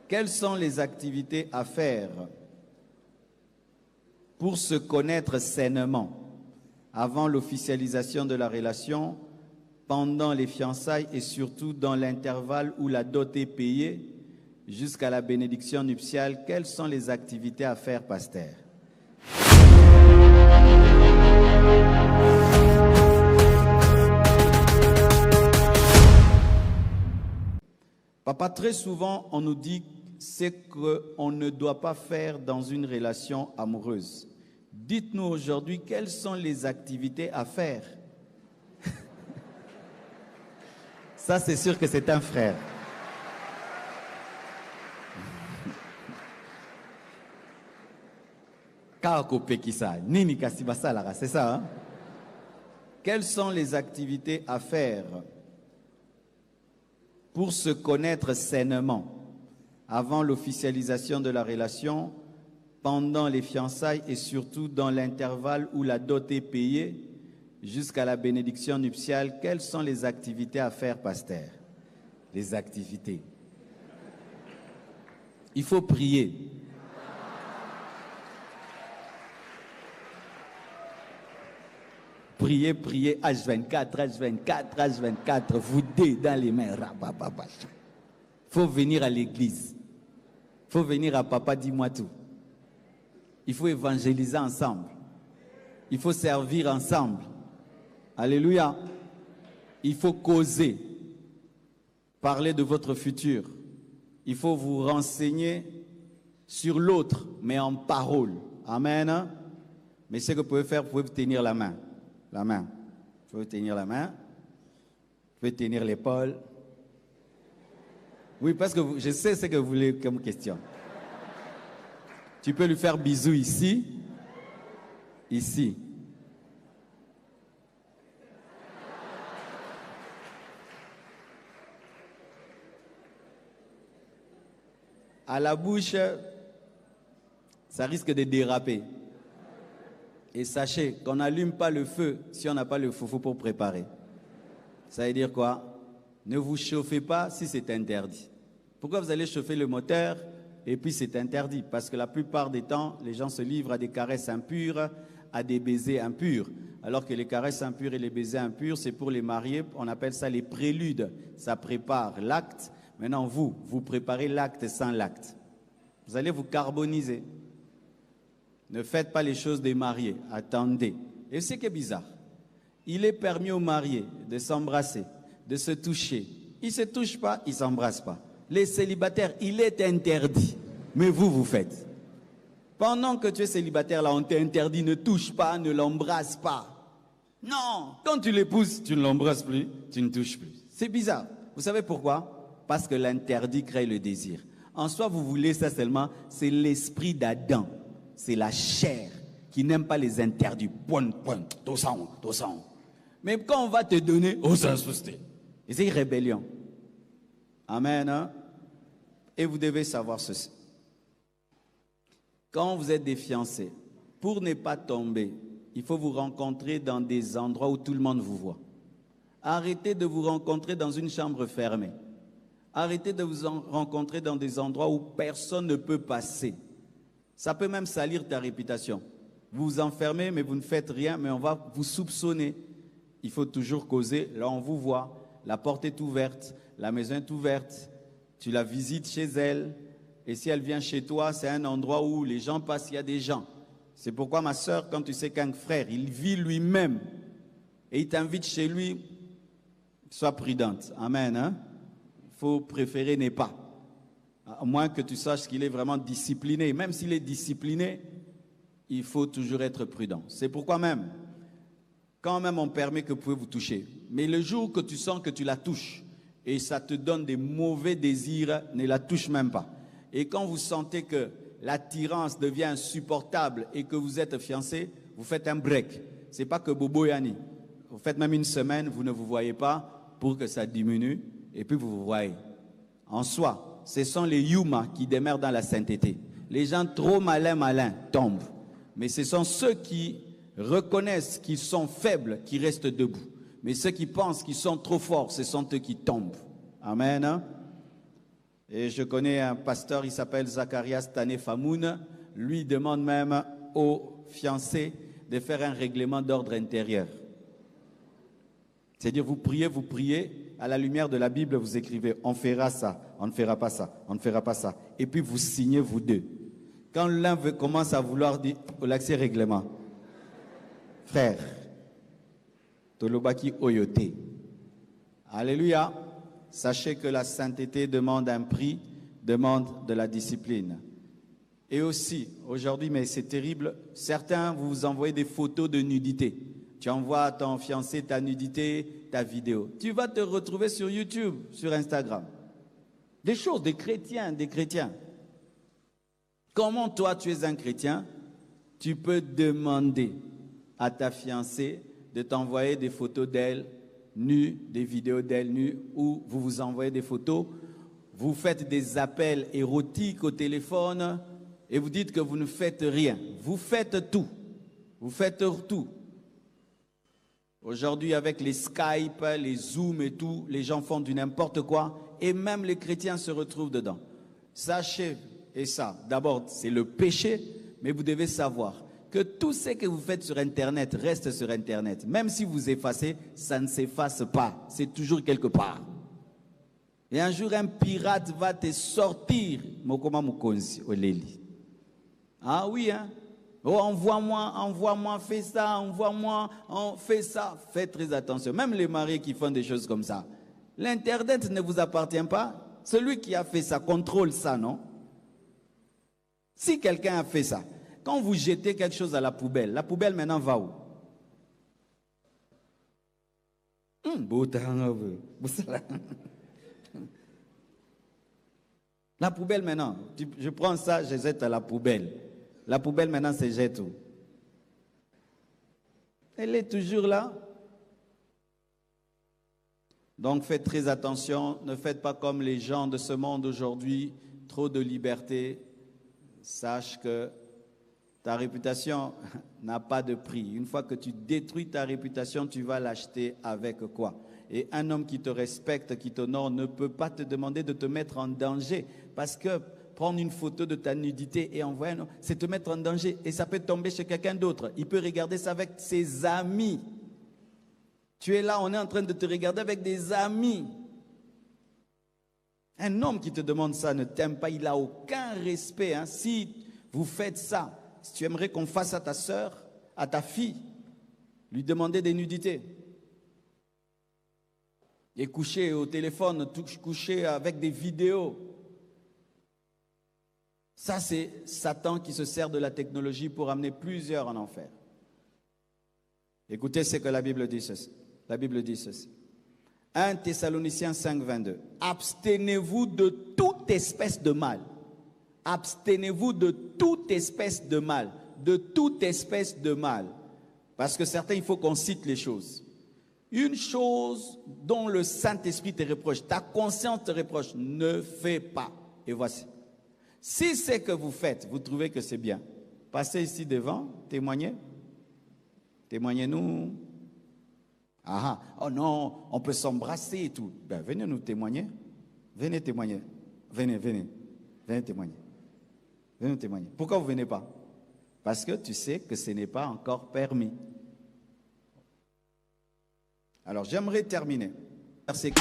Quelles sont les activités à faire pour se connaître sainement avant l'officialisation de la relation, pendant les fiançailles et surtout dans l'intervalle où la dot est payée jusqu'à la bénédiction nuptiale? Quelles sont les activités à faire, pasteur? Papa, très souvent, on nous dit ce qu'on ne doit pas faire dans une relation amoureuse. Dites-nous aujourd'hui, quelles sont les activités à faire? Ça, c'est sûr que c'est un frère. C'est ça, hein? Quelles sont les activités à faire pour se connaître sainement avant l'officialisation de la relation, pendant les fiançailles et surtout dans l'intervalle où la dot est payée jusqu'à la bénédiction nuptiale? Quelles sont les activités à faire, pasteur? Les activités. Il faut prier. Priez, priez, H24, H24, H24, vous deux dans les mains. Il faut venir à l'église. Il faut venir à Papa, dis-moi tout. Il faut évangéliser ensemble. Il faut servir ensemble. Alléluia. Il faut causer. Parler de votre futur. Il faut vous renseigner sur l'autre, mais en parole. Amen. Mais ce que vous pouvez faire, vous pouvez vous tenir la main. La main. Vous pouvez tenir la main. Vous pouvez tenir l'épaule. Oui, parce que je sais ce que vous voulez comme question. Tu peux lui faire bisou ici. Ici. À la bouche, ça risque de déraper. Et sachez qu'on n'allume pas le feu si on n'a pas le foufou pour préparer. Ça veut dire quoi? Ne vous chauffez pas si c'est interdit. Pourquoi vous allez chauffer le moteur et puis c'est interdit? Parce que la plupart des temps, les gens se livrent à des caresses impures, à des baisers impurs. Alors que les caresses impures et les baisers impurs, c'est pour les mariés, on appelle ça les préludes. Ça prépare l'acte. Maintenant, vous préparez l'acte sans l'acte. Vous allez vous carboniser. Ne faites pas les choses des mariés. Attendez. Et c'est que bizarre. Il est permis aux mariés de s'embrasser, de se toucher. Ils ne se touchent pas, ils ne s'embrassent pas. Les célibataires, il est interdit. Mais vous faites. Pendant que tu es célibataire, là, on t'interdit, ne touche pas, ne l'embrasse pas. Non, quand tu l'épouses, tu ne l'embrasses plus, tu ne touches plus. C'est bizarre. Vous savez pourquoi? Parce que l'interdit crée le désir. En soi, vous voulez ça seulement, c'est l'esprit d'Adam. C'est la chair qui n'aime pas les interdits. Mais quand on va te donner, et c'est une rébellion. Amen. Hein? Et vous devez savoir ceci. Quand vous êtes des fiancés, pour ne pas tomber, il faut vous rencontrer dans des endroits où tout le monde vous voit. Arrêtez de vous rencontrer dans une chambre fermée. Arrêtez de vous rencontrer dans des endroits où personne ne peut passer. Ça peut même salir ta réputation. Vous vous enfermez, mais vous ne faites rien, mais on va vous soupçonner. Il faut toujours causer. Là, on vous voit. La porte est ouverte. La maison est ouverte. Tu la visites chez elle. Et si elle vient chez toi, c'est un endroit où les gens passent, il y a des gens. C'est pourquoi, ma soeur, quand tu sais qu'un frère, il vit lui-même et il t'invite chez lui, sois prudente. Amen. Hein? Il faut préférer ne pas. À moins que tu saches qu'il est vraiment discipliné. Même s'il est discipliné, il faut toujours être prudent. C'est pourquoi même, quand même on permet que vous pouvez vous toucher. Mais le jour que tu sens que tu la touches et ça te donne des mauvais désirs, ne la touche même pas. Et quand vous sentez que l'attirance devient insupportable et que vous êtes fiancé, vous faites un break. Ce n'est pas que Bobo Yani. Vous faites même une semaine, vous ne vous voyez pas pour que ça diminue et puis vous vous voyez. En soi, ce sont les Yuma qui demeurent dans la sainteté. Les gens trop malins tombent. Mais ce sont ceux qui reconnaissent qu'ils sont faibles qui restent debout. Mais ceux qui pensent qu'ils sont trop forts, ce sont eux qui tombent. Amen. Et je connais un pasteur, il s'appelle Zacharias Tanefamoun. Lui demande même aux fiancés de faire un règlement d'ordre intérieur. C'est-à-dire, vous priez, à la lumière de la Bible, vous écrivez, on fera ça, on ne fera pas ça, on ne fera pas ça. Et puis vous signez vous deux. Quand l'un commence à vouloir dire, l'accès règlement, frère, Tolobaki Oyote. Alléluia. Sachez que la sainteté demande un prix, demande de la discipline. Et aussi, aujourd'hui, mais c'est terrible, certains vous envoient des photos de nudité. Tu envoies à ton fiancé ta nudité, ta vidéo. Tu vas te retrouver sur YouTube, sur Instagram. Des choses, des chrétiens. Comment toi, tu es un chrétien, tu peux demander à ta fiancée de t'envoyer des photos d'elle nue, des vidéos d'elle nue, ou vous vous envoyez des photos, vous faites des appels érotiques au téléphone et vous dites que vous ne faites rien. Vous faites tout. Vous faites tout. Aujourd'hui, avec les Skype, les Zoom et tout, les gens font du n'importe quoi et même les chrétiens se retrouvent dedans. Sachez, et ça, d'abord, c'est le péché, mais vous devez savoir que tout ce que vous faites sur Internet reste sur Internet. Même si vous effacez, ça ne s'efface pas. C'est toujours quelque part. Et un jour, un pirate va te sortir. Mokoma Mukonzi, Oleli. Ah oui, hein? Oh, envoie-moi, fais ça, envoie-moi, fais ça. Faites très attention. Même les maris qui font des choses comme ça. L'Internet ne vous appartient pas. Celui qui a fait ça contrôle ça, non? Si quelqu'un a fait ça, quand vous jetez quelque chose à la poubelle maintenant va où? La poubelle maintenant, je prends ça, je jette à la poubelle. La poubelle maintenant se jette où? Elle est toujours là. Donc faites très attention, ne faites pas comme les gens de ce monde aujourd'hui, trop de liberté. Sache que ta réputation n'a pas de prix. Une fois que tu détruis ta réputation, tu vas l'acheter avec quoi? Et un homme qui te respecte, qui t'honore, ne peut pas te demander de te mettre en danger. Parce que prendre une photo de ta nudité et envoyer, c'est te mettre en danger. Et ça peut tomber chez quelqu'un d'autre. Il peut regarder ça avec ses amis. Tu es là, on est en train de te regarder avec des amis. Un homme qui te demande ça ne t'aime pas, il n'a aucun respect. Hein. Si vous faites ça, si tu aimerais qu'on fasse à ta sœur, à ta fille, lui demander des nudités. Et coucher au téléphone, coucher avec des vidéos. Ça, c'est Satan qui se sert de la technologie pour amener plusieurs en enfer. Écoutez ce que la Bible dit ceci. La Bible dit ceci. 1 Thessaloniciens 5, 22. Abstenez-vous de toute espèce de mal. Abstenez-vous de toute espèce de mal. De toute espèce de mal. Parce que certains, il faut qu'on cite les choses. Une chose dont le Saint-Esprit te reproche, ta conscience te reproche, ne fais pas. Et voici. Si c'est que vous faites, vous trouvez que c'est bien, passez ici devant, témoignez. Témoignez-nous. Ah, oh non, on peut s'embrasser et tout. Ben, venez nous témoigner. Venez témoigner. Venez témoigner. Venez nous témoigner. Pourquoi vous ne venez pas? Parce que tu sais que ce n'est pas encore permis. Alors, j'aimerais terminer. Verset